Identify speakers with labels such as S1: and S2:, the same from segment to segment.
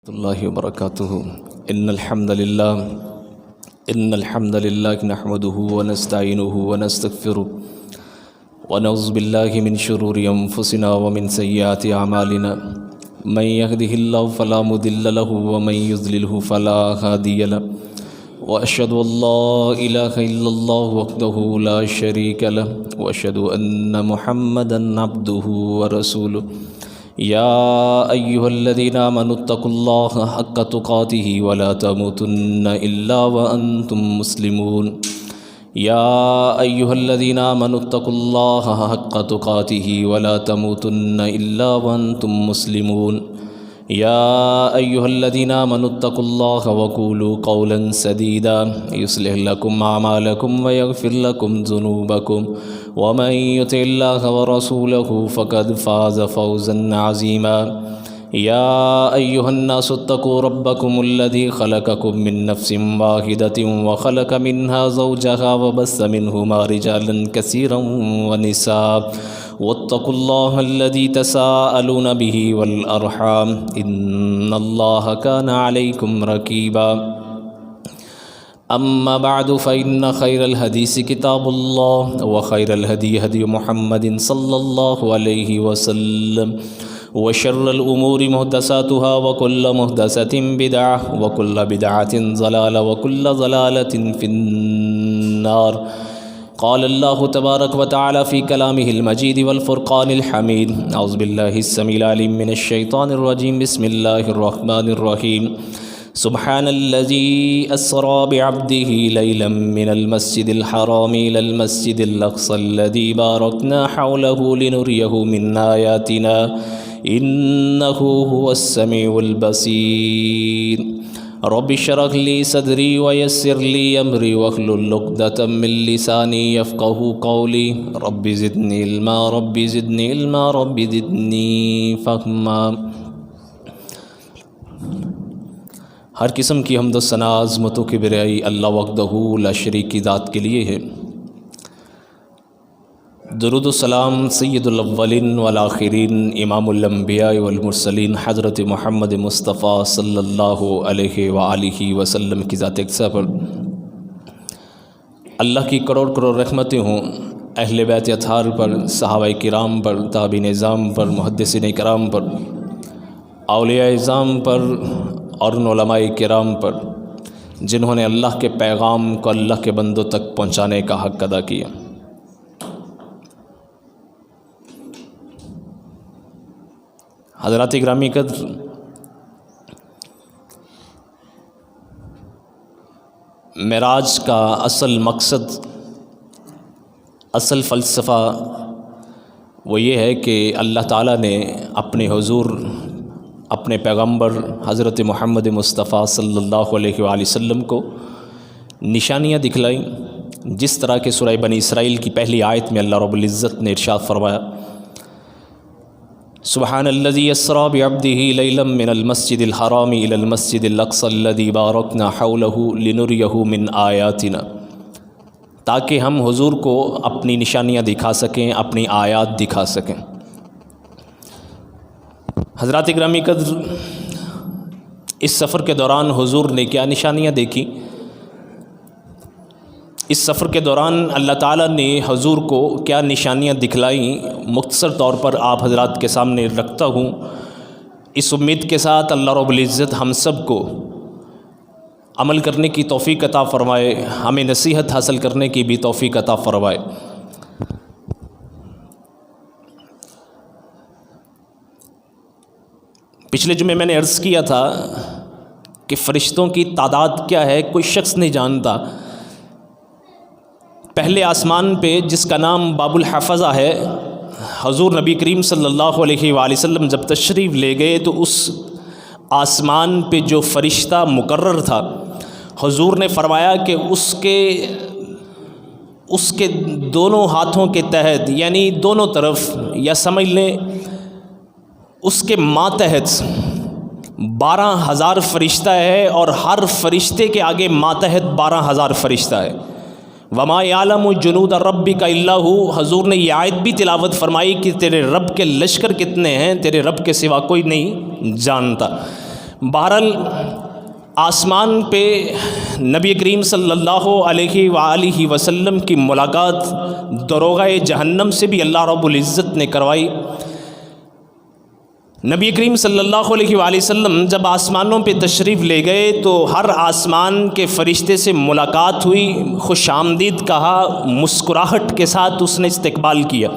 S1: اللہ وبرکاتہ ان الحمد للہ نحمده ونستعینه ونستغفره ونعوذ باللہ من شرور انفسنا ومن سیئات اعمالنا من يهده الله فلا مضل له ومن يضلله فلا هادي له واشهد ان لا اله الا الله وحده لا شريك له واشهد ان محمدا عبده ورسوله یا ایہا الذین آمنوا اتقوا اللہ حق تقاته ولا تموتن الا وانتم مسلمون یا ایہا الذین آمنوا اتقوا اللہ حق تقاته ولا تموتن الا وانتم مسلمون یا ایہا الذین آمنوا اتقوا اللہ وقولوا قولا سدیدا یصلح لکم اعمالکم ویغفر لکم ذنوبکم ومن يطع الله ورسوله فقد فاز فوزا عظيما يا أيها الناس اتقوا ربكم الذي خلقكم من نفس واحدة وخلق منها زوجها وبث منهما رجالا كثيرا ونساء واتقوا الله الذي تساءلون به والأرحام إن الله كان عليكم رقيبا اما بعد فإن خير الحديث كتاب الله وخير الهدي هدي محمد صلى الله عليه وسلم وشر الأمور محدثاتها وكل محدثة بدعة وكل بدعة ضلالة وكل ضلالة في النار قال الله تبارك وتعالى في كلامه المجيد والفرقان الحميد أعوذ بالله السميع العليم من الشيطان الرجيم بسم الله الرحمن الرحيم سبحان الذي أسرى بعبده ليلا من المسجد الحرام إلى المسجد الأقصى الذي باركنا حوله لنريه من آياتنا إنه هو السميع البصير رب اشرح لي صدري ويسر لي أمري واحلل عقدة من لساني يفقهوا قولي رب زدني علما رب زدني علما رب زدني فهما ہر قسم کی حمد و ثنا عظمتوں کی برائی اللہ وحدہ لا شریک کی ذات کے لیے ہے۔ درود و سلام سید الاولین والآخرین امام الانبیاء والمرسلین حضرت محمد مصطفیٰ صلی اللہ علیہ وآلہ وسلم کی ذات اقدسہ پر اللہ کی کروڑ کروڑ رحمتیں ہوں، اہل بیت اطہار پر، صحابہ کرام پر، تابعین اعظام پر، محدثین کرام پر، اولیاء اعظام پر اور ان علماء کرام پر جنہوں نے اللہ کے پیغام کو اللہ کے بندوں تک پہنچانے کا حق ادا کیا۔ حضرات گرامی قدر، معراج کا اصل مقصد، اصل فلسفہ وہ یہ ہے کہ اللہ تعالیٰ نے اپنے حضور، اپنے پیغمبر حضرت محمد مصطفیٰ صلی اللہ علیہ وآلہ وسلم کو نشانیاں دکھلائیں، جس طرح کہ سورہ بنی اسرائیل کی پہلی آیت میں اللہ رب العزت نے ارشاد فرمایا سبحان الذی اسریٰ بعبدہ لیلا من المسجد الحرام الی المسجد الاقصی الذی بارکنا حولہ لنریہ من آیاتنا، تاکہ ہم حضور کو اپنی نشانیاں دکھا سکیں، اپنی آیات دکھا سکیں۔ حضرات گرامی قدر، اس سفر کے دوران حضور نے کیا نشانیاں دیکھی؟ اس سفر کے دوران اللہ تعالیٰ نے حضور کو کیا نشانیاں دکھلائیں، مختصر طور پر آپ حضرات کے سامنے رکھتا ہوں، اس امید کے ساتھ اللہ رب العزت ہم سب کو عمل کرنے کی توفیق عطا فرمائے، ہمیں نصیحت حاصل کرنے کی بھی توفیق عطا فرمائے۔ پچھلے جمعے میں نے عرض کیا تھا کہ فرشتوں کی تعداد کیا ہے کوئی شخص نہیں جانتا۔ پہلے آسمان پہ جس کا نام باب الحفظہ ہے، حضور نبی کریم صلی اللہ علیہ وآلہ وسلم جب تشریف لے گئے تو اس آسمان پہ جو فرشتہ مقرر تھا، حضور نے فرمایا کہ اس کے دونوں ہاتھوں کے تحت، یعنی دونوں طرف، یا سمجھ لیں اس کے ماتحت 12,000 فرشتہ ہے، اور ہر فرشتے کے آگے ماتحت 12,000 فرشتہ ہے۔ وما یعلم جنود ربک الا ہو، حضور نے یہ آیت بھی تلاوت فرمائی کہ تیرے رب کے لشکر کتنے ہیں، تیرے رب کے سوا کوئی نہیں جانتا۔ بہرحال آسمان پہ نبی کریم صلی اللہ علیہ وآلہ وسلم کی ملاقات دروغہ جہنم سے بھی اللہ رب العزت نے کروائی۔ نبی کریم صلی اللہ علیہ وآلہ وسلم جب آسمانوں پہ تشریف لے گئے تو ہر آسمان کے فرشتے سے ملاقات ہوئی، خوش آمدید کہا، مسکراہٹ کے ساتھ اس نے استقبال کیا۔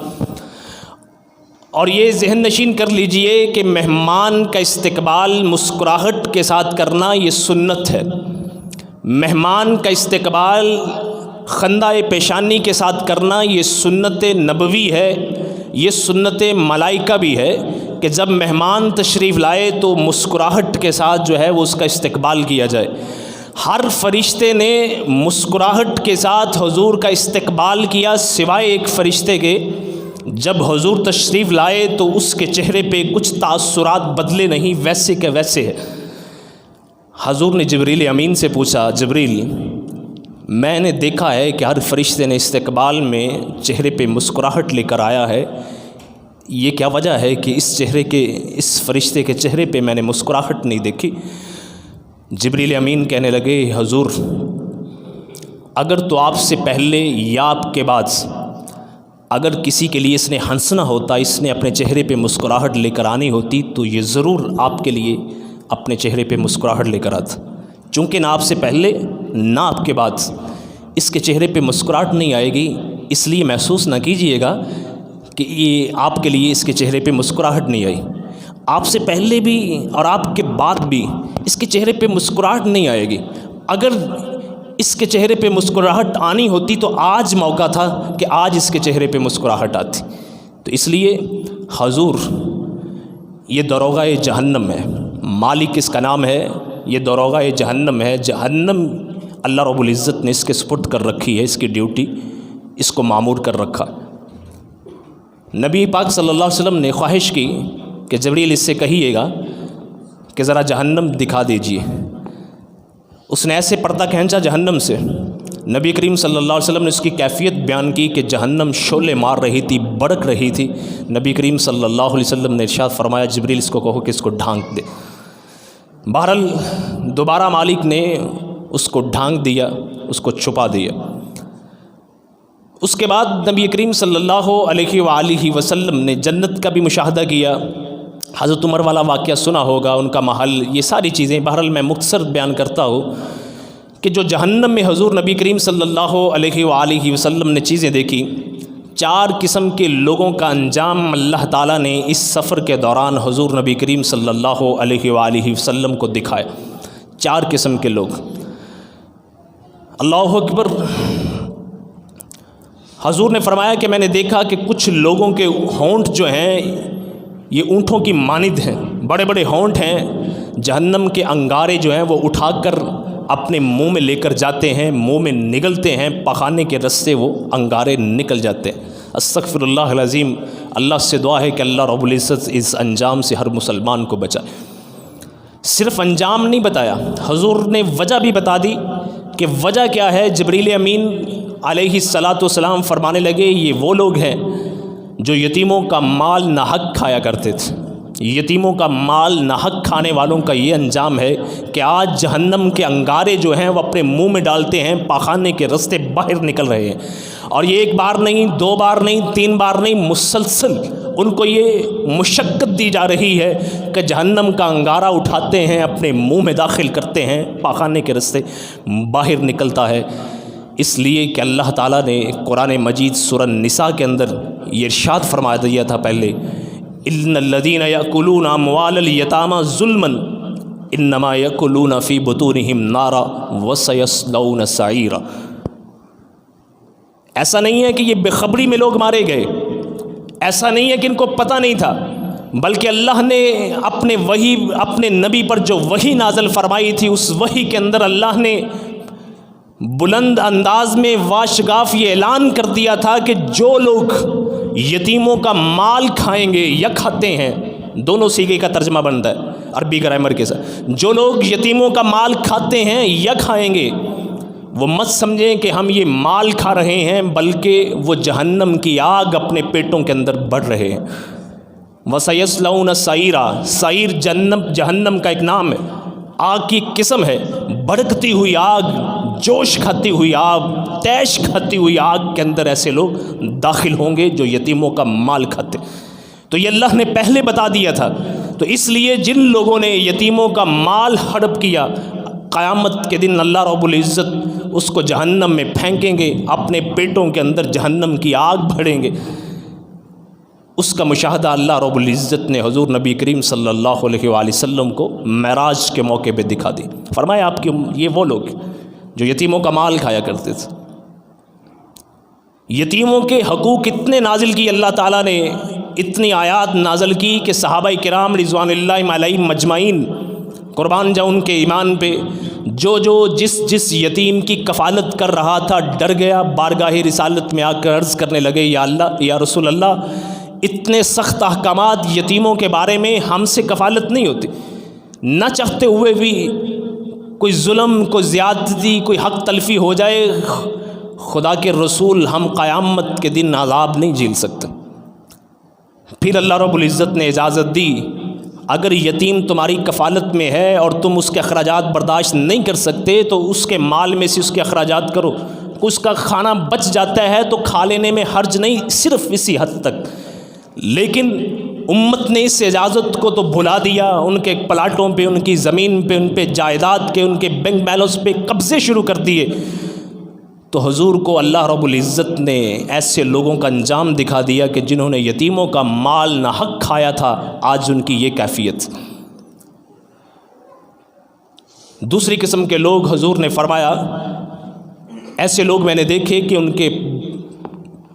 S1: اور یہ ذہن نشین کر لیجئے کہ مہمان کا استقبال مسکراہٹ کے ساتھ کرنا یہ سنت ہے۔ مہمان کا استقبال خندہ پیشانی کے ساتھ کرنا یہ سنت نبوی ہے، یہ سنت ملائکہ بھی ہے کہ جب مہمان تشریف لائے تو مسکراہٹ کے ساتھ جو ہے وہ اس کا استقبال کیا جائے۔ ہر فرشتے نے مسکراہٹ کے ساتھ حضور کا استقبال کیا سوائے ایک فرشتے کے۔ جب حضور تشریف لائے تو اس کے چہرے پہ کچھ تاثرات بدلے نہیں، ویسے کہ ویسے ہے۔ حضور نے جبریل امین سے پوچھا، جبریل میں نے دیکھا ہے کہ ہر فرشتے نے استقبال میں چہرے پہ مسکراہٹ لے کر آیا ہے، یہ کیا وجہ ہے کہ اس فرشتے کے چہرے پہ میں نے مسکراہٹ نہیں دیکھی؟ جبریل امین کہنے لگے، حضور اگر تو آپ سے پہلے یا آپ کے بعد اگر کسی کے لیے اس نے ہنسنا ہوتا، اس نے اپنے چہرے پہ مسکراہٹ لے کر آنی ہوتی تو یہ ضرور آپ کے لیے اپنے چہرے پہ مسکراہٹ لے کر آتا۔ چونکہ نہ آپ سے پہلے نہ آپ کے بعد اس کے چہرے پہ مسکراہٹ نہیں آئے گی، اس لیے محسوس نہ کیجئے گا کہ یہ آپ کے لیے اس کے چہرے پہ مسکراہٹ نہیں آئی۔ آپ سے پہلے بھی اور آپ کے بعد بھی اس کے چہرے پہ مسکراہٹ نہیں آئے گی۔ اگر اس کے چہرے پہ مسکراہٹ آنی ہوتی تو آج موقع تھا کہ آج اس کے چہرے پہ مسکراہٹ آتی۔ تو اس لیے حضور یہ دروغہ جہنم ہے، مالک اس کا نام ہے، یہ دروغہ جہنم ہے۔ جہنم اللہ رب العزت نے اس کے سپرد کر رکھی ہے، اس کی ڈیوٹی اس کو مامور کر رکھا۔ نبی پاک صلی اللہ علیہ وسلم نے خواہش کی کہ جبریل اس سے کہیے گا کہ ذرا جہنم دکھا دیجئے۔ اس نے ایسے پردہ کھینچا جہنم سے، نبی کریم صلی اللہ علیہ وسلم نے اس کی کیفیت بیان کی کہ جہنم شعلے مار رہی تھی، بڑک رہی تھی۔ نبی کریم صلی اللہ علیہ وسلم نے ارشاد فرمایا، جبریل اس کو کہو کہ اس کو ڈھانک دے۔ بہرحال دوبارہ مالک نے اس کو ڈھانک دیا، اس کو چھپا دیا۔ اس کے بعد نبی کریم صلی اللہ علیہ وآلہ وسلم نے جنت کا بھی مشاہدہ کیا۔ حضرت عمر والا واقعہ سنا ہوگا، ان کا محل، یہ ساری چیزیں۔ بہرحال میں مختصر بیان کرتا ہوں کہ جو جہنم میں حضور نبی کریم صلی اللہ علیہ وآلہ وسلم نے چیزیں دیکھی، 4 قسم کے لوگوں کا انجام اللہ تعالیٰ نے اس سفر کے دوران حضور نبی کریم صلی اللہ علیہ وآلہ وسلم کو دکھایا۔ 4 قسم کے لوگ، اللہ اکبر۔ حضور نے فرمایا کہ میں نے دیکھا کہ کچھ لوگوں کے ہونٹ جو ہیں یہ اونٹوں کی مانند ہیں، بڑے بڑے ہونٹ ہیں۔ جہنم کے انگارے جو ہیں وہ اٹھا کر اپنے منہ میں لے کر جاتے ہیں، منہ میں نگلتے ہیں، پخانے کے رستے وہ انگارے نکل جاتے ہیں۔ استغفر اللہ العظیم۔ اللہ سے دعا ہے کہ اللہ رب العزت اس انجام سے ہر مسلمان کو بچائے۔ صرف انجام نہیں بتایا، حضور نے وجہ بھی بتا دی کہ وجہ کیا ہے۔ جبریل امین علیہ الصلاۃ والسلام فرمانے لگے، یہ وہ لوگ ہیں جو یتیموں کا مال ناحق کھایا کرتے تھے۔ یتیموں کا مال ناحق کھانے والوں کا یہ انجام ہے کہ آج جہنم کے انگارے جو ہیں وہ اپنے منہ میں ڈالتے ہیں، پاخانے کے رستے باہر نکل رہے ہیں۔ اور یہ 1 بار نہیں، 2 بار نہیں، 3 بار نہیں، مسلسل ان کو یہ مشقت دی جا رہی ہے کہ جہنم کا انگارہ اٹھاتے ہیں، اپنے منہ میں داخل کرتے ہیں، پاخانے کے رستے باہر نکلتا ہے۔ اس لیے کہ اللہ تعالیٰ نے قرآن مجید سورہ النساء کے اندر یہ ارشاد فرما دیا تھا پہلے، ان الذین یأکلون اموال الیتامی ظلما انما یأکلون فی بطونہم نارا وسیصلون سعیرا۔ ایسا نہیں ہے کہ یہ بے خبری میں لوگ مارے گئے، ایسا نہیں ہے کہ ان کو پتہ نہیں تھا، بلکہ اللہ نے اپنے نبی پر جو وحی نازل فرمائی تھی، اس وحی کے اندر اللہ نے بلند انداز میں واشگاف یہ اعلان کر دیا تھا کہ جو لوگ یتیموں کا مال کھائیں گے یا کھاتے ہیں، دونوں سیغے کا ترجمہ بنتا ہے عربی گرامر کے ساتھ، جو لوگ یتیموں کا مال کھاتے ہیں یا کھائیں گے، وہ مت سمجھیں کہ ہم یہ مال کھا رہے ہیں، بلکہ وہ جہنم کی آگ اپنے پیٹوں کے اندر بڑھ رہے ہیں۔ وَسَيَصْلَوْنَ سَعِيرًا، سعیر جہنم کا ایک نام ہے، آگ کی قسم ہے، بھڑکتی ہوئی آگ، جوش کھاتی ہوئی آگ، تیش کھاتی ہوئی آگ کے اندر ایسے لوگ داخل ہوں گے جو یتیموں کا مال کھاتے۔ تو یہ اللہ نے پہلے بتا دیا تھا، تو اس لیے جن لوگوں نے یتیموں کا مال ہڑپ کیا، قیامت کے دن اللہ رب العزت اس کو جہنم میں پھینکیں گے، اپنے پیٹوں کے اندر جہنم کی آگ بھریں گے۔ اس کا مشاہدہ اللہ رب العزت نے حضور نبی کریم صلی اللہ علیہ وآلہ وسلم کو معراج کے موقع پہ دکھا دی۔ فرمایا آپ کی یہ وہ لوگ جو یتیموں کا مال کھایا کرتے تھے۔ یتیموں کے حقوق اتنے نازل کی اللہ تعالیٰ نے، اتنی آیات نازل کی کہ صحابہ کرام رضوان اللہ علیہم مجمعین قربان جاؤں ان کے ایمان پہ، جو جس یتیم کی کفالت کر رہا تھا ڈر گیا، بارگاہ رسالت میں آ کر عرض کرنے لگے، یا اللہ، یا رسول اللہ، اتنے سخت احکامات یتیموں کے بارے میں ہم سے کفالت نہیں ہوتی، نہ چاہتے ہوئے بھی کوئی ظلم، کوئی زیادتی، کوئی حق تلفی ہو جائے، خدا کے رسول ہم قیامت کے دن عذاب نہیں جھیل سکتے۔ پھر اللہ رب العزت نے اجازت دی، اگر یتیم تمہاری کفالت میں ہے اور تم اس کے اخراجات برداشت نہیں کر سکتے تو اس کے مال میں سے اس کے اخراجات کرو، اس کا کھانا بچ جاتا ہے تو کھا لینے میں حرج نہیں، صرف اسی حد تک۔ لیکن امت نے اس اجازت کو تو بھلا دیا، ان کے پلاٹوں پہ، ان کی زمین پہ، ان پہ جائیداد کے، ان کے بینک بیلنس پہ قبضے شروع کر دیے۔ تو حضور کو اللہ رب العزت نے ایسے لوگوں کا انجام دکھا دیا کہ جنہوں نے یتیموں کا مال ناحق کھایا تھا، آج ان کی یہ کیفیت۔ دوسری قسم کے لوگ حضور نے فرمایا، ایسے لوگ میں نے دیکھے کہ ان کے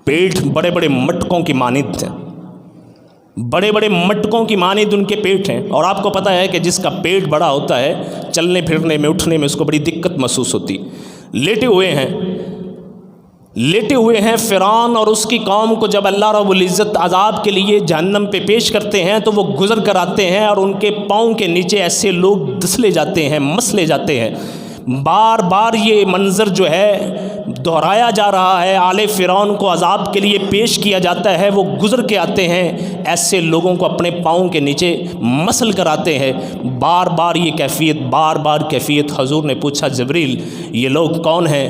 S1: پیٹ بڑے بڑے مٹکوں کی مانند تھے، بڑے بڑے مٹکوں کی مانند ان کے پیٹ ہیں، اور آپ کو پتہ ہے کہ جس کا پیٹ بڑا ہوتا ہے چلنے پھرنے میں، اٹھنے میں اس کو بڑی دقت محسوس ہوتی۔ لیٹے ہوئے ہیں فرعون اور اس کی قوم کو جب اللہ رب العزت عذاب کے لیے جہنم پہ پیش کرتے ہیں تو وہ گزر کر آتے ہیں اور ان کے پاؤں کے نیچے ایسے لوگ دسلے جاتے ہیں، مسلے جاتے ہیں۔ بار بار یہ منظر جو ہے دہرایا جا رہا ہے، آل فرعون کو عذاب کے لیے پیش کیا جاتا ہے، وہ گزر کے آتے ہیں، ایسے لوگوں کو اپنے پاؤں کے نیچے مسل کر آتے ہیں۔ بار بار یہ کیفیت، بار بار کیفیت۔ حضور نے پوچھا، جبریل یہ لوگ کون ہیں؟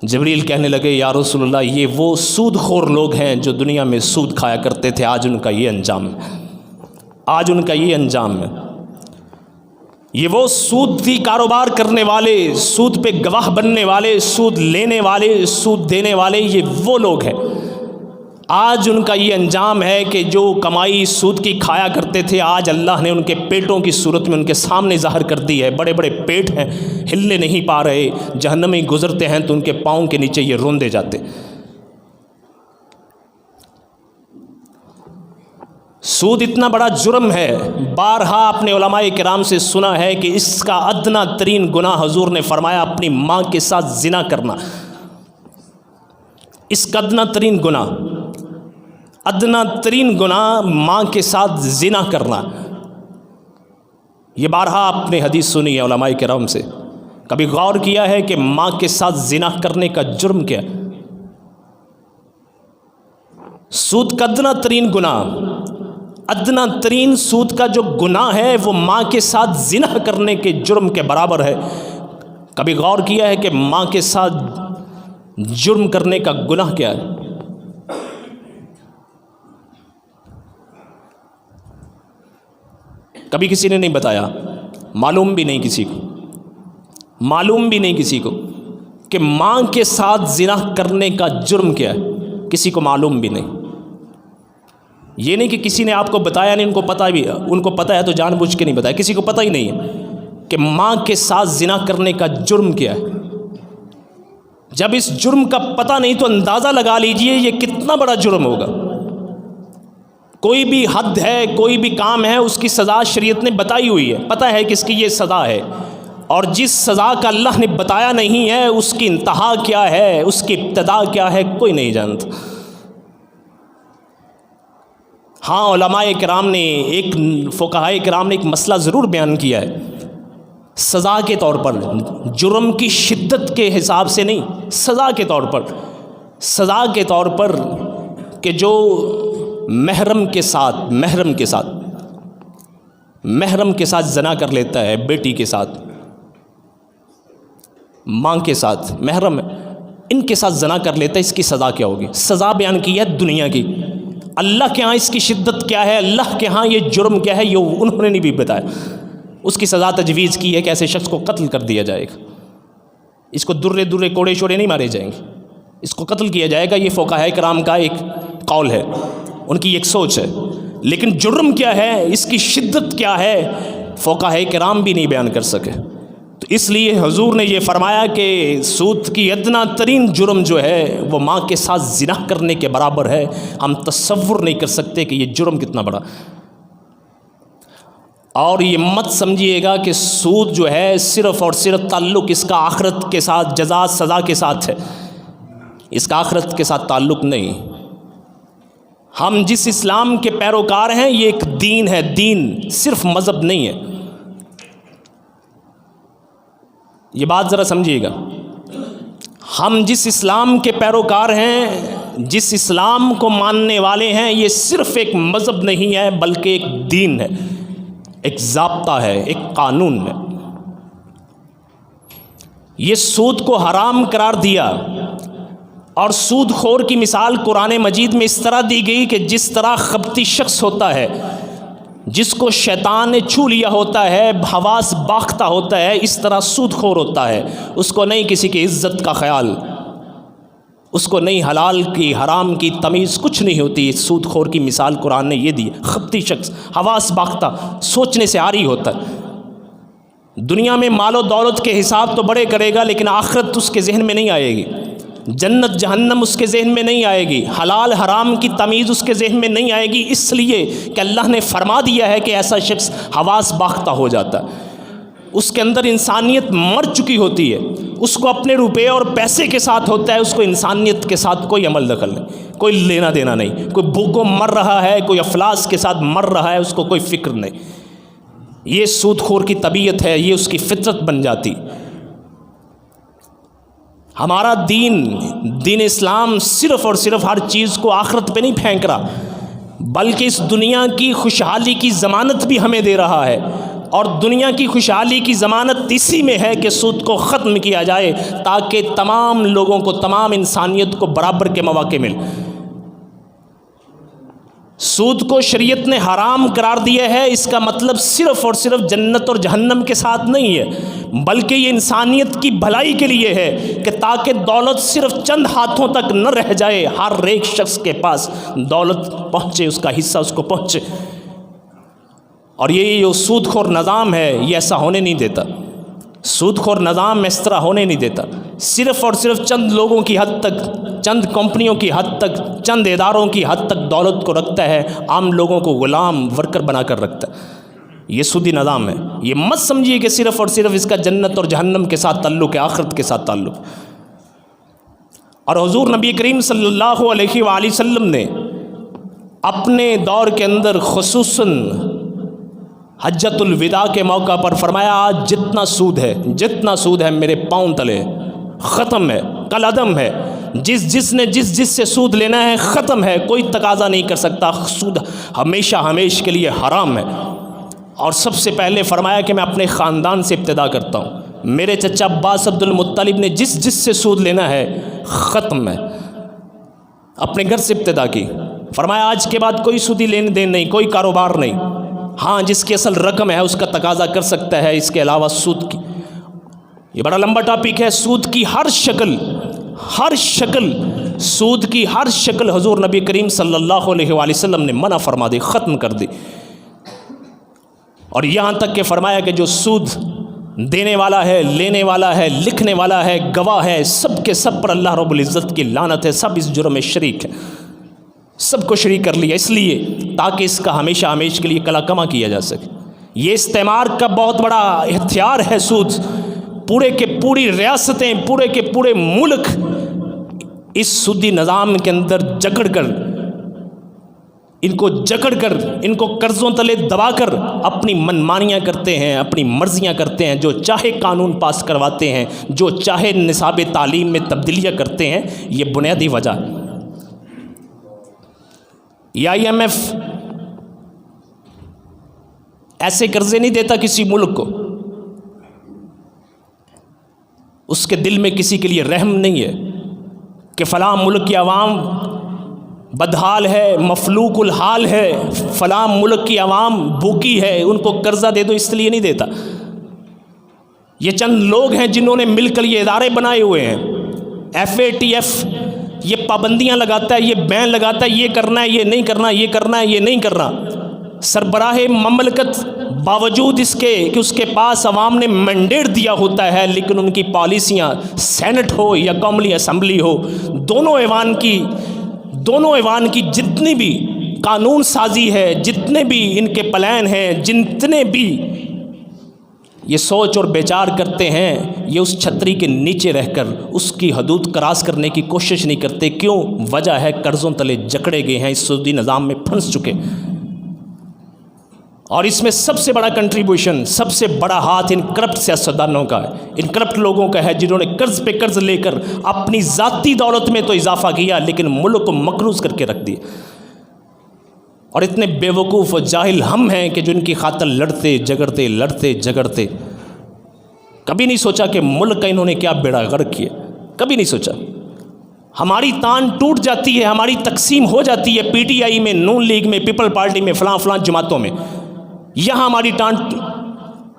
S1: جبریل کہنے لگے، یا رسول اللہ، یہ وہ سود خور لوگ ہیں جو دنیا میں سود کھایا کرتے تھے، آج ان کا یہ انجام ہے، آج ان کا یہ انجام ہے۔ یہ وہ سودی کاروبار کرنے والے، سود پہ گواہ بننے والے، سود لینے والے، سود دینے والے، یہ وہ لوگ ہیں، آج ان کا یہ انجام ہے کہ جو کمائی سود کی کھایا کرتے تھے، آج اللہ نے ان کے پیٹوں کی صورت میں ان کے سامنے ظاہر کر دی ہے۔ بڑے بڑے پیٹ ہیں، ہلنے نہیں پا رہے، جہنمی گزرتے ہیں تو ان کے پاؤں کے نیچے یہ روندے جاتے۔ سود اتنا بڑا جرم ہے، بارہا اپنے علماء کرام سے سنا ہے کہ اس کا ادنا ترین گناہ حضور نے فرمایا اپنی ماں کے ساتھ زنا کرنا۔ اس کا ادنا ترین گناہ ماں کے ساتھ زنا کرنا۔ یہ بارہا اپنے حدیث سنی ہے علماء کرام سے، کبھی غور کیا ہے کہ ماں کے ساتھ زنا کرنے کا جرم کیا؟ سود کا ادنا ترین گناہ، ادنا ترین سود کا جو گناہ ہے وہ ماں کے ساتھ زنا کرنے کے جرم کے برابر ہے۔ کبھی غور کیا ہے کہ ماں کے ساتھ جرم کرنے کا گناہ کیا ہے؟ کبھی کسی نے نہیں بتایا، معلوم بھی نہیں کسی کو کہ ماں کے ساتھ زنا کرنے کا جرم کیا ہے، کسی کو معلوم بھی نہیں۔ یہ نہیں کہ کسی نے آپ کو بتایا نہیں، ان کو پتہ ہے تو جان بوجھ کے نہیں بتایا، کسی کو پتہ ہی نہیں ہے کہ ماں کے ساتھ زنا کرنے کا جرم کیا ہے۔ جب اس جرم کا پتہ نہیں تو اندازہ لگا لیجئے یہ کتنا بڑا جرم ہوگا۔ کوئی بھی حد ہے، کوئی بھی کام ہے، اس کی سزا شریعت نے بتائی ہوئی ہے، پتہ ہے کہ اس کی یہ سزا ہے، اور جس سزا کا اللہ نے بتایا نہیں ہے اس کی انتہا کیا ہے، اس کی ابتدا کیا ہے، کوئی نہیں جانتا۔ ہاں، علماء کرام نے فقہاء کرام نے ایک مسئلہ ضرور بیان کیا ہے، سزا کے طور پر، جرم کی شدت کے حساب سے نہیں، سزا کے طور پر کہ جو محرم کے ساتھ زنا کر لیتا ہے، بیٹی کے ساتھ، ماں کے ساتھ، محرم ان کے ساتھ زنا کر لیتا ہے، اس کی سزا کیا ہوگی؟ سزا بیان کی ہے دنیا کی، اللہ کے ہاں اس کی شدت کیا ہے، اللہ کے ہاں یہ جرم کیا ہے، یہ انہوں نے نہیں بھی بتایا۔ اس کی سزا تجویز کی ہے کہ ایسے شخص کو قتل کر دیا جائے گا، اس کو درے کوڑے شوڑے نہیں مارے جائیں گے، اس کو قتل کیا جائے گا۔ یہ فقہاء کرام کا ایک قول ہے، ان کی ایک سوچ ہے، لیکن جرم کیا ہے، اس کی شدت کیا ہے، فقہاء کرام بھی نہیں بیان کر سکے۔ تو اس لیے حضور نے یہ فرمایا کہ سود کی ادنا ترین جرم جو ہے وہ ماں کے ساتھ زنا کرنے کے برابر ہے۔ ہم تصور نہیں کر سکتے کہ یہ جرم کتنا بڑا۔ اور یہ مت سمجھیے گا کہ سود جو ہے صرف اور صرف تعلق اس کا آخرت کے ساتھ، جزا سزا کے ساتھ ہے، اس کا آخرت کے ساتھ تعلق نہیں۔ ہم جس اسلام کے پیروکار ہیں یہ ایک دین ہے، دین صرف مذہب نہیں ہے۔ یہ بات ذرا سمجھیے گا، ہم جس اسلام کے پیروکار ہیں، جس اسلام کو ماننے والے ہیں، یہ صرف ایک مذہب نہیں ہے بلکہ ایک دین ہے، ایک ضابطہ ہے، ایک قانون ہے۔ یہ سود کو حرام قرار دیا، اور سود خور کی مثال قرآن مجید میں اس طرح دی گئی کہ جس طرح خبتی شخص ہوتا ہے، جس کو شیطان نے چھو لیا ہوتا ہے، حواس باختہ ہوتا ہے، اس طرح سود خور ہوتا ہے۔ اس کو نہیں کسی کی عزت کا خیال، اس کو نہیں حلال کی حرام کی تمیز، کچھ نہیں ہوتی۔ سود خور کی مثال قرآن نے یہ دی، خبتی شخص، حواس باختہ، سوچنے سے عاری ہوتا ہے۔ دنیا میں مال و دولت کے حساب تو بڑے کرے گا، لیکن آخرت اس کے ذہن میں نہیں آئے گی، جنت جہنم اس کے ذہن میں نہیں آئے گی، حلال حرام کی تمیز اس کے ذہن میں نہیں آئے گی، اس لیے کہ اللہ نے فرما دیا ہے کہ ایسا شخص حواس باختہ ہو جاتا ہے، اس کے اندر انسانیت مر چکی ہوتی ہے، اس کو اپنے روپے اور پیسے کے ساتھ ہوتا ہے، اس کو انسانیت کے ساتھ کوئی عمل دخل نہیں، کوئی لینا دینا نہیں، کوئی بھوکوں مر رہا ہے، کوئی افلاس کے ساتھ مر رہا ہے، اس کو کوئی فکر نہیں۔ یہ سود خور کی طبیعت ہے، یہ اس کی فطرت بن جاتی۔ ہمارا دین اسلام صرف اور صرف ہر چیز کو آخرت پہ نہیں پھینک رہا، بلکہ اس دنیا کی خوشحالی کی ضمانت بھی ہمیں دے رہا ہے، اور دنیا کی خوشحالی کی ضمانت اسی میں ہے کہ سود کو ختم کیا جائے، تاکہ تمام لوگوں کو، تمام انسانیت کو برابر کے مواقع مل۔ سود کو شریعت نے حرام قرار دیا ہے، اس کا مطلب صرف اور صرف جنت اور جہنم کے ساتھ نہیں ہے، بلکہ یہ انسانیت کی بھلائی کے لیے ہے، کہ تاکہ دولت صرف چند ہاتھوں تک نہ رہ جائے، ہر ایک شخص کے پاس دولت پہنچے، اس کا حصہ اس کو پہنچے۔ اور یہ جو سود خور نظام ہے یہ ایسا ہونے نہیں دیتا، سود خور نظام اس طرح ہونے نہیں دیتا، صرف اور صرف چند لوگوں کی حد تک، چند کمپنیوں کی حد تک، چند اداروں کی حد تک دولت کو رکھتا ہے، عام لوگوں کو غلام ورکر بنا کر رکھتا ہے۔ یہ سودی نظام ہے۔ یہ مت سمجھیے کہ صرف اور صرف اس کا جنت اور جہنم کے ساتھ تعلق ہے، آخرت کے ساتھ تعلق۔ اور حضور نبی کریم صلی اللہ علیہ وآلہ وسلم نے اپنے دور کے اندر خصوصاً حجۃ الوداع کے موقع پر فرمایا، آج جتنا سود ہے میرے پاؤں تلے، ختم ہے، کل عدم ہے، جس سے سود لینا ہے ختم ہے، کوئی تقاضا نہیں کر سکتا، سود ہمیشہ کے لیے حرام ہے۔ اور سب سے پہلے فرمایا کہ میں اپنے خاندان سے ابتدا کرتا ہوں، میرے چچا عباس عبد المطلب نے جس سے سود لینا ہے ختم ہے، اپنے گھر سے ابتدا کی۔ فرمایا آج کے بعد کوئی سودی لین دین نہیں، کوئی کاروبار نہیں، ہاں جس کی اصل رقم ہے اس کا تقاضا کر سکتا ہے، اس کے علاوہ سود کی، یہ بڑا لمبا ٹاپک ہے، سود کی ہر شکل، سود کی ہر شکل حضور نبی کریم صلی اللہ علیہ وآلہ وسلم نے منع فرما دی، ختم کر دی۔ اور یہاں تک کہ فرمایا کہ جو سود دینے والا ہے، لینے والا ہے، لکھنے والا ہے، گواہ ہے، سب کے سب پر اللہ رب العزت کی لعنت ہے، سب اس جرم میں شریک ہے، سب کو شریک کر لیا، اس لیے تاکہ اس کا ہمیشہ کے لیے کلا کما کیا جا سکے۔ یہ استعمار کا بہت بڑا ہتھیار ہے سود، پورے کے پوری ریاستیں، پورے کے پورے ملک اس سودی نظام کے اندر جکڑ کر، ان کو قرضوں تلے دبا کر اپنی منمانیاں کرتے ہیں، اپنی مرضیاں کرتے ہیں، جو چاہے قانون پاس کرواتے ہیں، جو چاہے نصاب تعلیم میں تبدیلیاں کرتے ہیں۔ یہ بنیادی وجہ ہے۔ یہ IMF ایسے قرضے نہیں دیتا کسی ملک کو، اس کے دل میں کسی کے لیے رحم نہیں ہے کہ فلاں ملک کی عوام بدحال ہے، مفلوق الحال ہے، فلاں ملک کی عوام بھوکی ہے، ان کو قرضہ دے دو، اس لیے نہیں دیتا۔ یہ چند لوگ ہیں جنہوں نے مل کر یہ ادارے بنائے ہوئے ہیں۔ FATF یہ پابندیاں لگاتا ہے، یہ بین لگاتا ہے، یہ کرنا ہے، یہ نہیں کرنا، یہ کرنا ہے، یہ نہیں کرنا۔ سربراہ مملکت باوجود اس کے کہ اس کے پاس عوام نے مینڈیٹ دیا ہوتا ہے، لیکن ان کی پالیسیاں سینٹ ہو یا قومی اسمبلی ہو، دونوں ایوان کی جتنی بھی قانون سازی ہے، جتنے بھی ان کے پلان ہیں، جتنے بھی یہ سوچ اور بیچار کرتے ہیں، یہ اس چھتری کے نیچے رہ کر اس کی حدود کراس کرنے کی کوشش نہیں کرتے۔ کیوں؟ وجہ ہے قرضوں تلے جکڑے گئے ہیں، اس سودی نظام میں پھنس چکے۔ اور اس میں سب سے بڑا کنٹریبیوشن، سب سے بڑا ہاتھ ان کرپٹ سیاستدانوں کا ہے، ان کرپٹ لوگوں کا ہے، جنہوں نے قرض پہ قرض لے کر اپنی ذاتی دولت میں تو اضافہ کیا، لیکن ملک کو مقروض کر کے رکھ دیا۔ اور اتنے بے وقوف و جاہل ہم ہیں کہ جو ان کی خاطر لڑتے جگڑتے کبھی نہیں سوچا کہ ملک کا انہوں نے کیا بیڑا غرق کیا، کبھی نہیں سوچا۔ ہماری تان ٹوٹ جاتی ہے، ہماری تقسیم ہو جاتی ہے، PTI میں، نون لیگ میں، پیپل پارٹی میں، فلاں جماعتوں میں، یہاں ہماری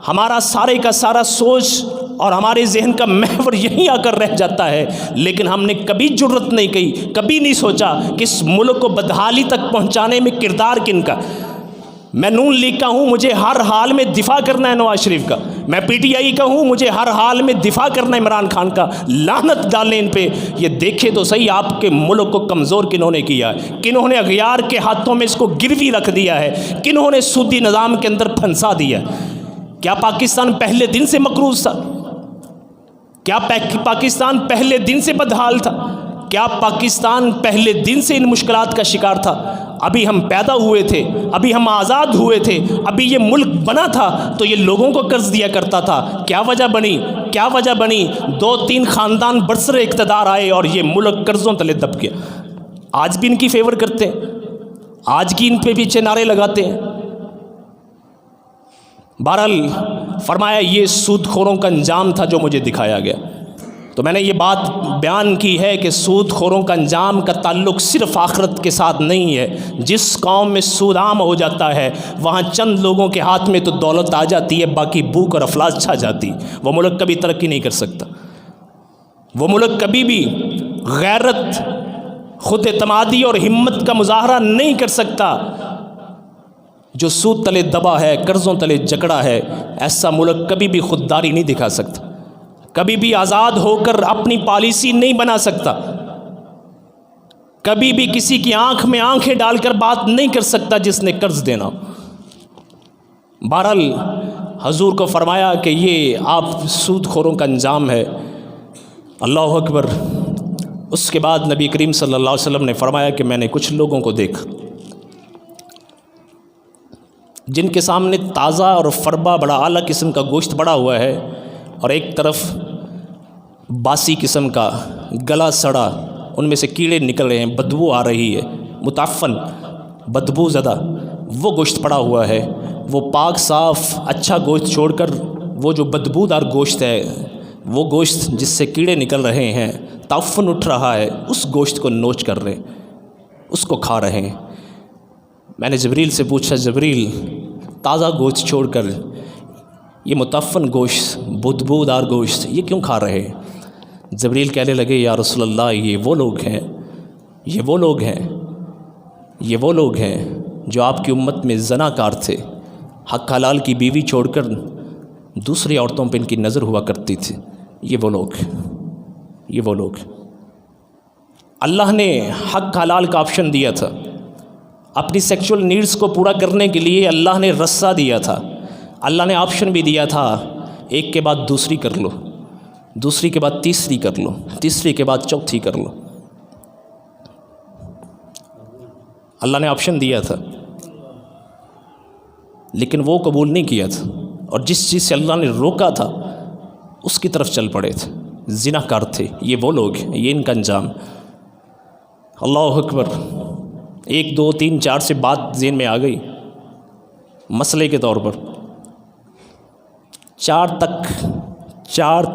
S1: ہمارا سارے کا سارا سوچ اور ہمارے ذہن کا محور یہیں آ کر رہ جاتا ہے، لیکن ہم نے کبھی جرت نہیں کی، کبھی نہیں سوچا کہ اس ملک کو بدحالی تک پہنچانے میں کردار کن کا۔ میں نون لیگ کا ہوں، مجھے ہر حال میں دفاع کرنا ہے نواز شریف کا۔ میں PTI کا ہوں، مجھے ہر حال میں دفاع کرنا ہے عمران خان کا۔ لعنت ڈالیں ان پہ، یہ دیکھے تو صحیح آپ کے ملک کو کمزور کنہوں نے کیا ہے، کنہوں نے اغیار کے ہاتھوں میں اس کو گروی رکھ دیا ہے، کنہوں نے سودی نظام کے اندر پھنسا دیا ہے۔ کیا پاکستان پہلے دن سے مقروض تھا؟ کیا پاکستان پہلے دن سے بدحال تھا؟ کیا پاکستان پہلے دن سے ان مشکلات کا شکار تھا؟ ابھی ہم پیدا ہوئے تھے، ابھی ہم آزاد ہوئے تھے، ابھی یہ ملک بنا تھا تو یہ لوگوں کو قرض دیا کرتا تھا۔ کیا وجہ بنی 2-3 خاندان برسر اقتدار آئے اور یہ ملک قرضوں تلے دب گیا۔ آج بھی ان کی فیور کرتے ہیں، آج کی ان پہ پیچھے نعرے لگاتے ہیں۔ بہرحال فرمایا یہ سود خوروں کا انجام تھا جو مجھے دکھایا گیا۔ تو میں نے یہ بات بیان کی ہے کہ سود خوروں کا انجام کا تعلق صرف آخرت کے ساتھ نہیں ہے۔ جس قوم میں سود عام ہو جاتا ہے وہاں چند لوگوں کے ہاتھ میں تو دولت آ جاتی ہے، باقی بھوک اور افلاس چھا جاتی، وہ ملک کبھی ترقی نہیں کر سکتا، وہ ملک کبھی بھی غیرت، خود اعتمادی اور ہمت کا مظاہرہ نہیں کر سکتا۔ جو سود تلے دبا ہے، قرضوں تلے جکڑا ہے، ایسا ملک کبھی بھی خودداری نہیں دکھا سکتا، کبھی بھی آزاد ہو کر اپنی پالیسی نہیں بنا سکتا، کبھی بھی کسی کی آنکھ میں آنکھیں ڈال کر بات نہیں کر سکتا جس نے قرض دینا۔ بہرحال حضور کو فرمایا کہ یہ آپ سود خوروں کا انجام ہے۔ اللہ اکبر۔ اس کے بعد نبی کریم صلی اللہ علیہ وسلم نے فرمایا کہ میں نے کچھ لوگوں کو دیکھا جن کے سامنے تازہ اور فربا بڑا اعلیٰ قسم کا گوشت پڑا ہوا ہے، اور ایک طرف باسی قسم کا گلا سڑا، ان میں سے کیڑے نکل رہے ہیں، بدبو آ رہی ہے، متعفن بدبو زدہ وہ گوشت پڑا ہوا ہے۔ وہ پاک صاف اچھا گوشت چھوڑ کر وہ جو بدبودار گوشت ہے، وہ گوشت جس سے کیڑے نکل رہے ہیں، تعفن اٹھ رہا ہے، اس گوشت کو نوچ کر رہے ہیں، اس کو کھا رہے ہیں۔ میں نے جبریل سے پوچھا، جبریل تازہ گوشت چھوڑ کر یہ متعفن گوشت، بدبودار گوشت یہ کیوں کھا رہے ہیں؟ جبریل کہنے لگے، یا رسول اللہ یہ وہ لوگ ہیں جو آپ کی امت میں زناکار تھے، حق حلال کی بیوی چھوڑ کر دوسری عورتوں پہ ان کی نظر ہوا کرتی تھی۔ یہ وہ لوگ اللہ نے حق حلال کا آپشن دیا تھا، اپنی سیکشول نیڈز کو پورا کرنے کے لیے اللہ نے رسہ دیا تھا، اللہ نے آپشن بھی دیا تھا، ایک کے بعد دوسری کر لو، دوسری کے بعد تیسری کر لو، تیسری کے بعد چوتھی کر لو۔ اللہ نے آپشن دیا تھا لیکن وہ قبول نہیں کیا تھا، اور جس چیز سے اللہ نے روکا تھا اس کی طرف چل پڑے تھے، زنا کار تھے۔ یہ وہ لوگ ہیں، یہ ان کا انجام۔ اللہ اکبر۔ 1 2 3 4 سے بات ذہن میں آ گئی مسئلے کے طور پر. 4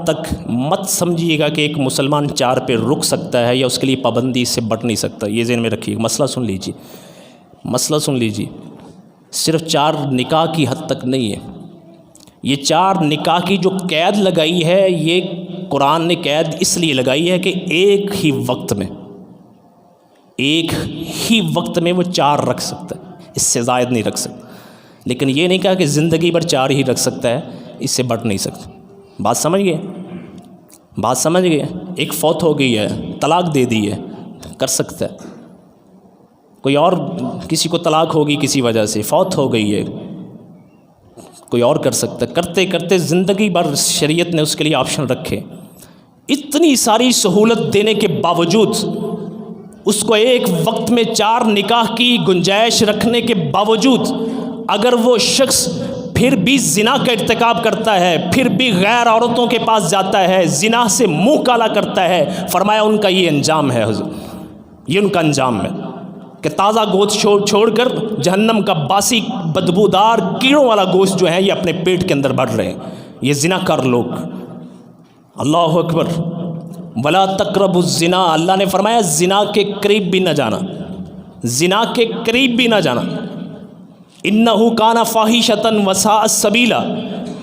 S1: تک مت سمجھیے گا کہ ایک مسلمان 4 پہ رک سکتا ہے یا اس کے لیے پابندی سے بٹ نہیں سکتا. یہ ذہن میں رکھیے. مسئلہ سن لیجیے. صرف 4 نکاح کی حد تک نہیں ہے. یہ 4 نکاح کی جو قید لگائی ہے یہ قرآن نے قید اس لیے لگائی ہے کہ ایک ہی وقت میں وہ 4 رکھ سکتا ہے، اس سے زائد نہیں رکھ سکتا. لیکن یہ نہیں کہا کہ زندگی بھر 4 ہی رکھ سکتا ہے، اس سے بٹ نہیں سکتا. بات سمجھ گئے. ایک فوت ہو گئی ہے، طلاق دے دی ہے، کر سکتا ہے. کوئی اور کسی کو طلاق ہوگی کسی وجہ سے، فوت ہو گئی ہے، کوئی اور کر سکتا ہے. کرتے کرتے زندگی بھر شریعت نے اس کے لیے آپشن رکھے. اتنی ساری سہولت دینے کے باوجود اس کو ایک وقت میں 4 نکاح کی گنجائش رکھنے کے باوجود اگر وہ شخص پھر بھی زنا کا ارتکاب کرتا ہے، پھر بھی غیر عورتوں کے پاس جاتا ہے، زنا سے منہ کالا کرتا ہے، فرمایا ان کا یہ انجام ہے حضور، یہ ان کا انجام ہے کہ تازہ گوشت چھوڑ کر جہنم کا باسی بدبودار کیڑوں والا گوشت جو ہے یہ اپنے پیٹ کے اندر بھر رہے ہیں یہ زنا کر لوگ. اللہ اکبر. ولا تقربوا الزنا، اللہ نے فرمایا زنا کے قریب بھی نہ جانا. انہ کان فاحشۃ وساء سبیلا،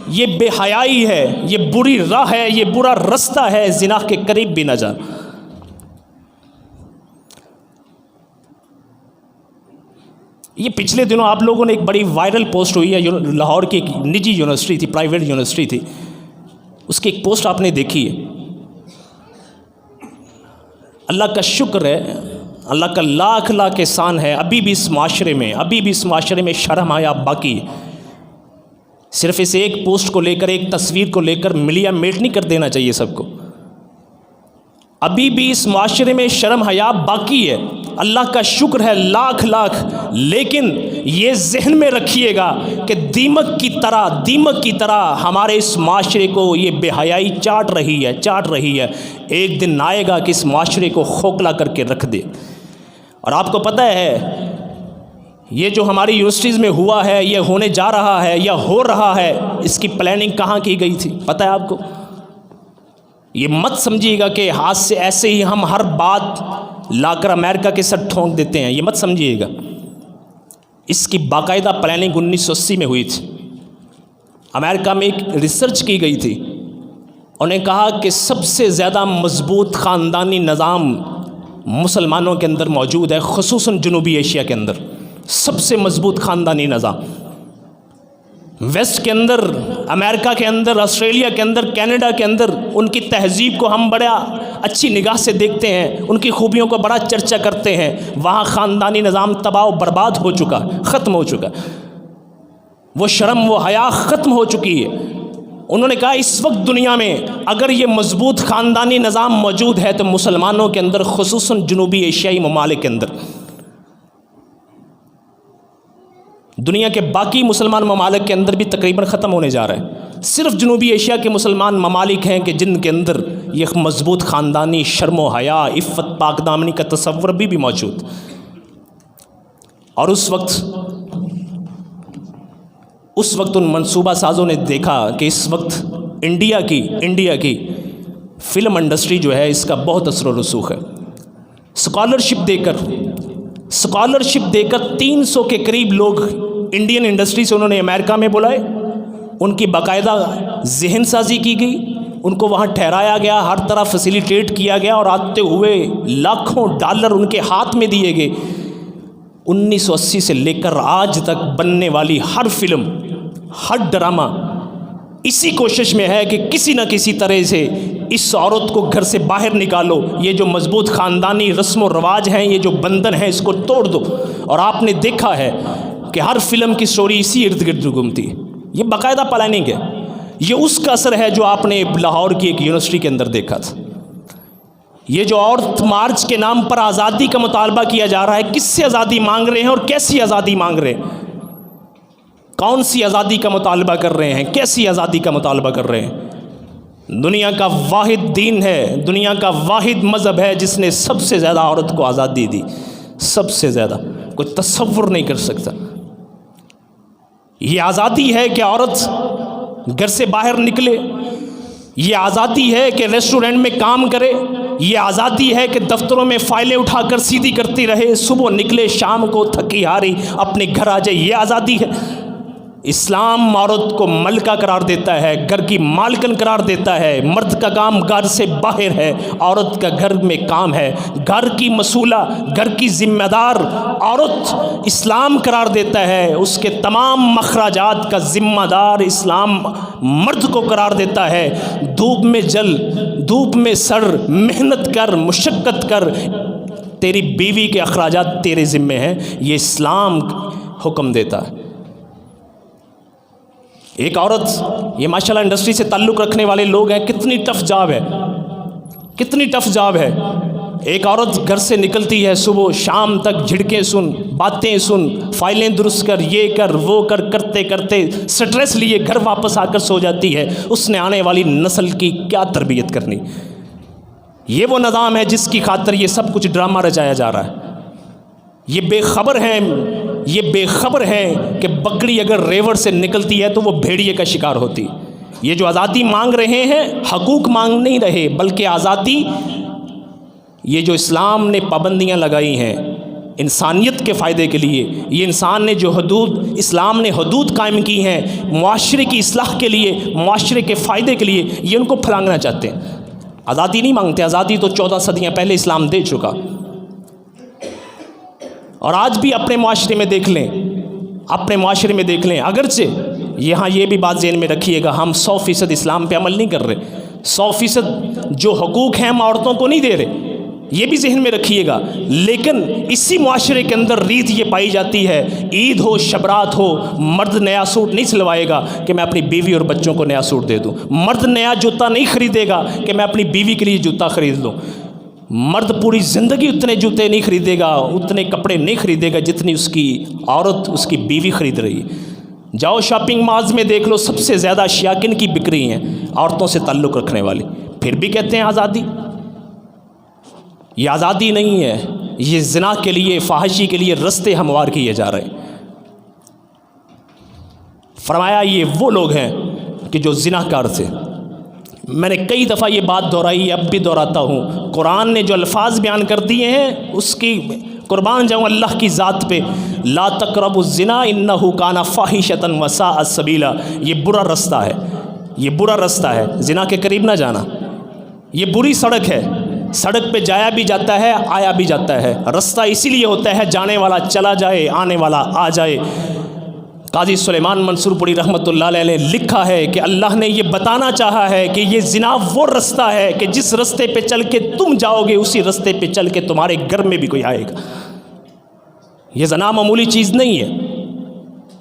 S1: یہ بے حیائی ہے، یہ بری راہ ہے، یہ برا رستہ ہے، زنا کے قریب بھی نہ جانا. یہ پچھلے دنوں آپ لوگوں نے ایک بڑی وائرل پوسٹ ہوئی ہے، لاہور کی ایک نجی یونیورسٹی تھی، پرائیویٹ یونیورسٹی تھی، اس کی ایک پوسٹ آپ نے دیکھی ہے. اللہ کا شکر ہے، اللہ کا لاکھ احسان ہے، ابھی بھی اس معاشرے میں شرم حیا باقی ہے. صرف اس ایک پوسٹ کو لے کر، ایک تصویر کو لے کر ملیا میٹ نہیں کر دینا چاہیے سب کو. ابھی بھی اس معاشرے میں شرم حیا باقی ہے، اللہ کا شکر ہے لاکھ. لیکن یہ ذہن میں رکھیے گا کہ دیمک کی طرح ہمارے اس معاشرے کو یہ بے حیائی چاٹ رہی ہے. ایک دن آئے گا کہ اس معاشرے کو کھوکھلا کر کے رکھ دے. اور آپ کو پتہ ہے یہ جو ہماری یونیورسٹیز میں ہوا ہے، یہ ہونے جا رہا ہے یا ہو رہا ہے، اس کی پلاننگ کہاں کی گئی تھی پتہ ہے آپ کو؟ یہ مت سمجھیے گا کہ ہاتھ سے ایسے ہی ہم ہر بات لا کر امریکہ کے ساتھ ٹھونک دیتے ہیں، یہ مت سمجھیے گا. اس کی باقاعدہ پلاننگ 1980 میں ہوئی تھی. امریکہ میں ایک ریسرچ کی گئی تھی، انہیں کہا کہ سب سے زیادہ مضبوط خاندانی نظام مسلمانوں کے اندر موجود ہے، خصوصاً جنوبی ایشیا کے اندر سب سے مضبوط خاندانی نظام. ویسٹ کے اندر، امریکہ کے اندر، آسٹریلیا کے اندر، کینیڈا کے اندر ان کی تہذیب کو ہم بڑا اچھی نگاہ سے دیکھتے ہیں، ان کی خوبیوں کو بڑا چرچا کرتے ہیں. وہاں خاندانی نظام تباہ و برباد ہو چکا، ختم ہو چکا، وہ شرم و حیا ختم ہو چکی ہے. انہوں نے کہا اس وقت دنیا میں اگر یہ مضبوط خاندانی نظام موجود ہے تو مسلمانوں کے اندر، خصوصاً جنوبی ایشیائی ممالک کے اندر، دنیا کے باقی مسلمان ممالک کے اندر بھی تقریباً ختم ہونے جا رہا ہے. صرف جنوبی ایشیا کے مسلمان ممالک ہیں کہ جن کے اندر یہ مضبوط خاندانی شرم و حیا، عفت، پاک دامنی کا تصور بھی موجود. اور اس وقت ان منصوبہ سازوں نے دیکھا کہ اس وقت انڈیا کی فلم انڈسٹری جو ہے اس کا بہت اثر و رسوخ ہے. اسکالرشپ دے کر 300 کے قریب لوگ انڈین انڈسٹری سے انہوں نے امریکہ میں بلائے، ان کی باقاعدہ ذہن سازی کی گئی، ان کو وہاں ٹھہرایا گیا، ہر طرح فیسیلیٹیٹ کیا گیا، اور آتے ہوئے لاکھوں ڈالر ان کے ہاتھ میں دیے گئے. 1980 سے لے کر آج تک بننے والی ہر فلم، ہر ڈرامہ اسی کوشش میں ہے کہ کسی نہ کسی طرح سے اس عورت کو گھر سے باہر نکالو، یہ جو مضبوط خاندانی رسم و رواج ہیں، یہ جو بندھن ہیں، اس کو توڑ دو. اور آپ نے دیکھا ہے کہ ہر فلم کی سٹوری اسی ارد گرد گھومتی ہے. یہ باقاعدہ پلاننگ ہے. یہ اس کا اثر ہے جو آپ نے لاہور کی ایک یونیورسٹی کے اندر دیکھا تھا. یہ جو عورت مارچ کے نام پر آزادی کا مطالبہ کیا جا رہا ہے، کس سے آزادی مانگ رہے ہیں اور کیسی آزادی مانگ رہے ہیں؟ کون سی آزادی کا مطالبہ کر رہے ہیں؟ کیسی آزادی کا مطالبہ کر رہے ہیں؟ دنیا کا واحد دین ہے، دنیا کا واحد مذہب ہے جس نے سب سے زیادہ عورت کو آزادی دی، سب سے زیادہ کوئی تصور نہیں کر سکتا۔ یہ آزادی ہے کہ عورت گھر سے باہر نکلے، یہ آزادی ہے کہ ریسٹورنٹ میں کام کرے، یہ آزادی ہے کہ دفتروں میں فائلیں اٹھا کر سیدھی کرتی رہے، صبح نکلے شام کو تھکی ہاری اپنے گھر آ جائے، یہ آزادی ہے۔ اسلام عورت کو ملکہ قرار دیتا ہے، گھر کی مالکن قرار دیتا ہے۔ مرد کا کام گھر سے باہر ہے، عورت کا گھر میں کام ہے۔ گھر کی مسئولہ، گھر کی ذمہ دار عورت اسلام قرار دیتا ہے، اس کے تمام اخراجات کا ذمہ دار اسلام مرد کو قرار دیتا ہے۔ دھوپ میں جل، دھوپ میں سڑ، محنت کر، مشقت کر، تیری بیوی کے اخراجات تیرے ذمہ ہیں، یہ اسلام حکم دیتا ہے۔ ایک عورت، یہ ماشاءاللہ انڈسٹری سے تعلق رکھنے والے لوگ ہیں، کتنی ٹف جاب ہے، کتنی ٹف جاب ہے۔ ایک عورت گھر سے نکلتی ہے، صبح شام تک جھڑکیں سن، باتیں سن، فائلیں درست کر، یہ کر وہ کر، کرتے کرتے سٹریس لیے گھر واپس آ کر سو جاتی ہے۔ اس نے آنے والی نسل کی کیا تربیت کرنی؟ یہ وہ نظام ہے جس کی خاطر یہ سب کچھ ڈرامہ رچایا جا رہا ہے۔ یہ بے خبر ہیں، یہ بے خبر ہے کہ بکری اگر ریوڑ سے نکلتی ہے تو وہ بھیڑیے کا شکار ہوتی۔ یہ جو آزادی مانگ رہے ہیں، حقوق مانگ نہیں رہے، بلکہ آزادی، یہ جو اسلام نے پابندیاں لگائی ہیں انسانیت کے فائدے کے لیے، یہ انسان نے جو حدود، اسلام نے حدود قائم کی ہیں معاشرے کی اصلاح کے لیے، معاشرے کے فائدے کے لیے، یہ ان کو پھلانگنا چاہتے ہیں۔ آزادی نہیں مانگتے، آزادی تو 14 صدیاں پہلے اسلام دے چکا۔ اور آج بھی اپنے معاشرے میں دیکھ لیں، اپنے معاشرے میں دیکھ لیں، اگرچہ یہاں یہ بھی بات ذہن میں رکھیے گا، ہم 100% اسلام پہ عمل نہیں کر رہے، 100% جو حقوق ہیں ہم عورتوں کو نہیں دے رہے، یہ بھی ذہن میں رکھیے گا، لیکن اسی معاشرے کے اندر ریت یہ پائی جاتی ہے، عید ہو شبرات ہو، مرد نیا سوٹ نہیں سلوائے گا کہ میں اپنی بیوی اور بچوں کو نیا سوٹ دے دوں، مرد نیا جوتا نہیں خریدے گا کہ میں اپنی بیوی کے لیے جوتا خرید لوں، مرد پوری زندگی اتنے جوتے نہیں خریدے گا، اتنے کپڑے نہیں خریدے گا جتنی اس کی عورت، اس کی بیوی خرید رہی ہے۔ جاؤ شاپنگ مالز میں دیکھ لو، سب سے زیادہ اشیاء کن کی بک رہی ہیں؟ عورتوں سے تعلق رکھنے والی۔ پھر بھی کہتے ہیں آزادی۔ یہ آزادی نہیں ہے، یہ زنا کے لیے، فحاشی کے لیے رستے ہموار کیے جا رہے ہیں۔ فرمایا یہ وہ لوگ ہیں کہ جو زنا کار تھے۔ میں نے کئی دفعہ یہ بات دہرائی، اب بھی دہراتا ہوں، قرآن نے جو الفاظ بیان کر دیے ہیں اس کی قربان جاؤں اللہ کی ذات پہ، لا تقربوا الزنا انہ کان فاحشۃ وساء سبیلا، یہ برا رستہ ہے، یہ برا رستہ ہے، زنا کے قریب نہ جانا، یہ بری سڑک ہے، سڑک پہ جایا بھی جاتا ہے، آیا بھی جاتا ہے، رستہ اسی لیے ہوتا ہے جانے والا چلا جائے، آنے والا آ جائے۔ قاضی سلیمان منصور پوری رحمۃ اللہ علیہ نے لکھا ہے کہ اللہ نے یہ بتانا چاہا ہے کہ یہ زنا وہ رستہ ہے کہ جس رستے پہ چل کے تم جاؤ گے اسی رستے پہ چل کے تمہارے گھر میں بھی کوئی آئے گا۔ یہ زنا معمولی چیز نہیں ہے،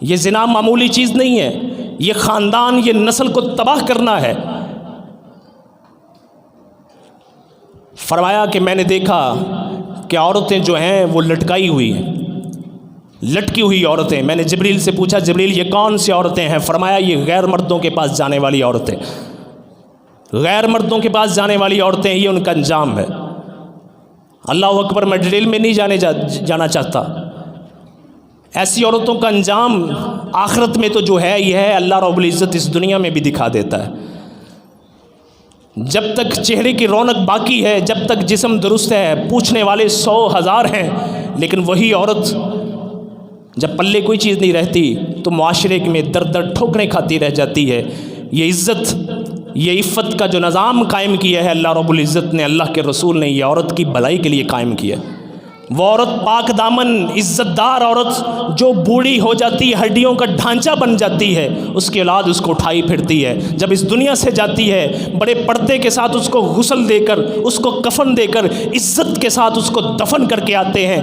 S1: یہ زنا معمولی چیز نہیں ہے، یہ خاندان، یہ نسل کو تباہ کرنا ہے۔ فرمایا کہ میں نے دیکھا کہ عورتیں جو ہیں وہ لٹکائی ہوئی ہیں، لٹکی ہوئی عورتیں۔ میں نے جبریل سے پوچھا، جبریل یہ کون سی عورتیں ہیں؟ فرمایا یہ غیر مردوں کے پاس جانے والی عورتیں، غیر مردوں کے پاس جانے والی عورتیں، یہ ان کا انجام ہے۔ اللہ اکبر، میں ڈیٹیل میں نہیں جانا چاہتا۔ ایسی عورتوں کا انجام آخرت میں تو جو ہے یہ ہے، اللہ رب العزت اس دنیا میں بھی دکھا دیتا ہے۔ جب تک چہرے کی رونق باقی ہے، جب تک جسم درست ہے، پوچھنے والے 100,000 ہیں، لیکن وہی عورت جب پلے کوئی چیز نہیں رہتی تو معاشرے میں در در ٹھوکریں کھاتی رہ جاتی ہے۔ یہ عزت، یہ عفت کا جو نظام قائم کیا ہے اللہ رب العزت نے، اللہ کے رسول نے، یہ عورت کی بھلائی کے لیے قائم کیا۔ وہ عورت پاک دامن، عزت دار عورت جو بوڑھی ہو جاتی ہے، ہڈیوں کا ڈھانچہ بن جاتی ہے، اس کی اولاد اس کو اٹھائی پھرتی ہے، جب اس دنیا سے جاتی ہے بڑے پردے کے ساتھ اس کو غسل دے کر، اس کو کفن دے کر، عزت کے ساتھ اس کو دفن کر کے آتے ہیں،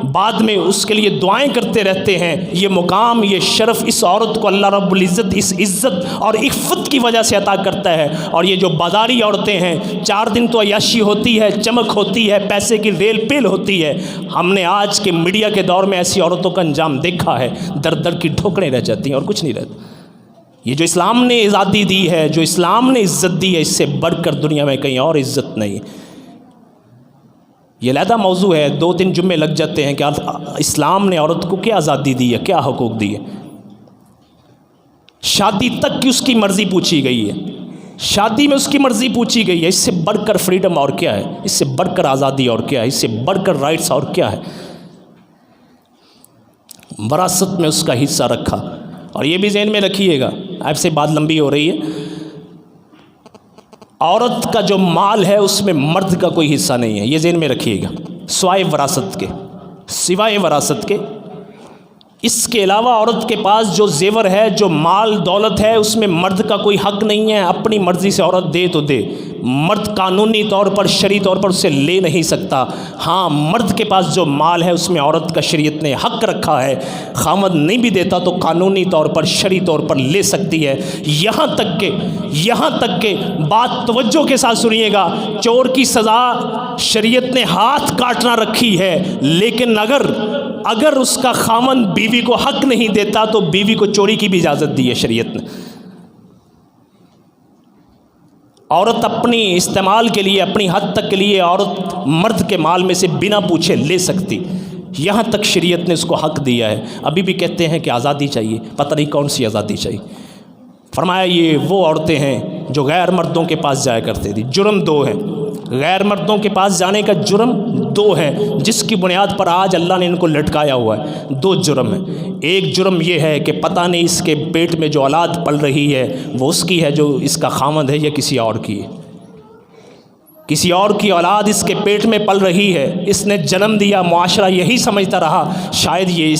S1: بعد میں اس کے لیے دعائیں کرتے رہتے ہیں۔ یہ مقام، یہ شرف اس عورت کو اللہ رب العزت اس عزت اور عفت کی وجہ سے عطا کرتا ہے۔ اور یہ جو بازاری عورتیں ہیں، 4 دن تو عیاشی ہوتی ہے، چمک ہوتی ہے، پیسے کی ریل پیل ہوتی ہے، ہم نے آج کے میڈیا کے دور میں ایسی عورتوں کا انجام دیکھا ہے، در در کی ٹھوکریں رہ جاتی ہیں اور کچھ نہیں رہتا۔ یہ جو اسلام نے آزادی دی ہے، جو اسلام نے عزت دی ہے، اس سے بڑھ کر دنیا میں کہیں اور عزت نہیں۔
S2: یہ علیحدہ موضوع ہے، 2-3 جمعے لگ جاتے ہیں کہ اسلام نے عورت کو کیا آزادی دی ہے، کیا حقوق دیے۔ شادی تک کی اس کی مرضی پوچھی گئی ہے، شادی میں اس کی مرضی پوچھی گئی ہے۔ اس سے بڑھ کر فریڈم اور کیا ہے؟ اس سے بڑھ کر آزادی اور کیا ہے؟ اس سے بڑھ کر رائٹس اور کیا ہے؟ وراثت میں اس کا حصہ رکھا۔ اور یہ بھی ذہن میں رکھیے گا، آپ سے بات لمبی ہو رہی ہے، عورت کا جو مال ہے اس میں مرد کا کوئی حصہ نہیں ہے، یہ ذہن میں رکھیے گا، سوائے وراثت کے، سوائے وراثت کے۔ اس کے علاوہ عورت کے پاس جو زیور ہے، جو مال دولت ہے، اس میں مرد کا کوئی حق نہیں ہے۔ اپنی مرضی سے عورت دے تو دے، مرد قانونی طور پر، شرعی طور پر اسے لے نہیں سکتا۔ ہاں، مرد کے پاس جو مال ہے اس میں عورت کا شریعت نے حق رکھا ہے، خاوند نہیں بھی دیتا تو قانونی طور پر، شرعی طور پر لے سکتی ہے۔ یہاں تک کہ بات توجہ کے ساتھ سنیے گا، چور کی سزا شریعت نے ہاتھ کاٹنا رکھی ہے، لیکن اگر اس کا خاوند بیوی کو حق نہیں دیتا تو بیوی کو چوری کی بھی اجازت دی ہے شریعت نے۔ عورت اپنی استعمال کے لیے، اپنی حد تک کے لیے عورت مرد کے مال میں سے بنا پوچھے لے سکتی، یہاں تک شریعت نے اس کو حق دیا ہے۔ ابھی بھی کہتے ہیں کہ آزادی چاہیے، پتہ نہیں کون سی آزادی چاہیے۔ فرمایا یہ وہ عورتیں ہیں جو غیر مردوں کے پاس جایا کرتے تھی۔ جرم 2 ہیں، غیر مردوں کے پاس جانے کا جرم 2 ہے، جس کی بنیاد پر آج اللہ نے ان کو لٹکایا ہوا ہے۔ 2 جرم ہیں۔ ایک جرم یہ ہے کہ پتہ نہیں اس کے پیٹ میں جو اولاد پل رہی ہے وہ اس کی ہے جو اس کا خاوند ہے، یا کسی اور کی ہے۔ کسی اور کی اولاد اس کے پیٹ میں پل رہی ہے، اس نے جنم دیا، معاشرہ یہی سمجھتا رہا شاید یہ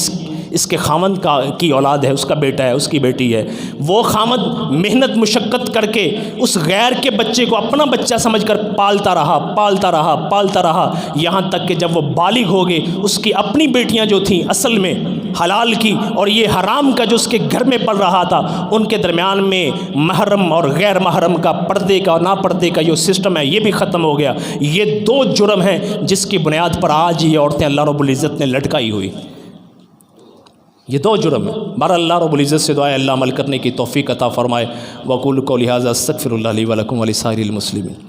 S2: اس کے خاوند کی اولاد ہے، اس کا بیٹا ہے، اس کی بیٹی ہے۔ وہ خاوند محنت مشقت کر کے اس غیر کے بچے کو اپنا بچہ سمجھ کر پالتا رہا، یہاں تک کہ جب وہ بالغ ہو گئے، اس کی اپنی بیٹیاں جو تھیں اصل میں حلال کی اور یہ حرام کا جو اس کے گھر میں پل رہا تھا، ان کے درمیان میں محرم اور غیر محرم کا، پردے کا اور نا پردے کا جو سسٹم ہے یہ بھی ختم ہو گیا۔ یہ 2 جرم ہیں جس کی بنیاد پر آج یہ عورتیں اللہ رب العزت نے لٹکائی ہوئی۔ یہ 2 جرم ہیں۔ بہرحال اللہ رب العزت سے دعا ہے اللہ عمل کرنے کی توفیق عطا فرمائے۔ وقول قولی ھذا استغفر اللہ لی ولکم ولسائر المسلمین۔